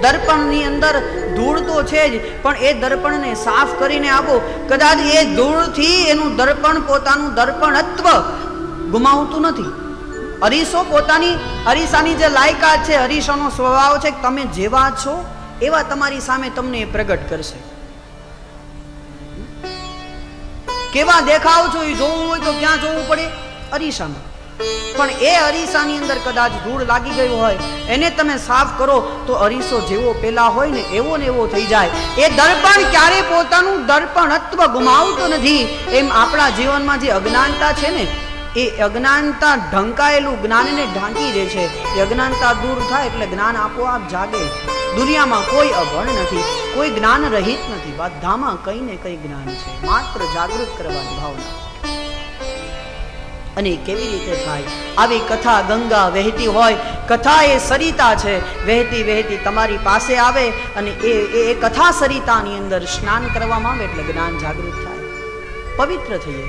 દર્પણની અંદર ધૂળ તો છે જ, પણ એ દર્પણને સાફ કરીને આપો. કદાચ એ ધૂળથી એનું દર્પણ પોતાનું દર્પણત્વ ગુમાવતું નથી. અરીસો પોતાની અરીસાની જે લાયકાત છે, અરીસાનો સ્વભાવ છે કે તમે જેવા છો એવા તમારી સામે તમને એ પ્રગટ કરશે. કેવા દેખાવ છો એ જોવું હોય તો ક્યાં જોવું પડે? અરીસામાં. પણ એ અરીસાની અંદર કદાચ ધૂળ લાગી ગયું હોય, એને તમે સાફ કરો તો અરીસો જેવો પેલા હોય ને એવો થઈ જાય. એ દર્પણ ક્યારે પોતાનું દર્પણત્વ ગુમાવતું નથી. એમ આપણા જીવનમાં જે અજ્ઞાનતા છે ને, એ અજ્ઞાનતા ઢંકાયેલું જ્ઞાનને ઢાંકી દે છે. એ અજ્ઞાનતા દૂર થાય એટલે જ્ઞાન આપોઆપ જાગે. દુનિયામાં કોઈ અભણ નથી, કોઈ જ્ઞાન રહિત નથી. બધામાં કંઈ ને કંઈ જ્ઞાન છે, માત્ર જાગૃત કરવાની ભાવના. અને કેવી રીતે થાય? આવી કથા ગંગા વહેતી હોય, કથા એ સરિતા છે, વહેતી વહેતી તમારી પાસે આવે અને એ કથા સરિતાની અંદર સ્નાન કરવામાં આવે એટલે જ્ઞાન જાગૃત થાય, પવિત્ર થઈએ.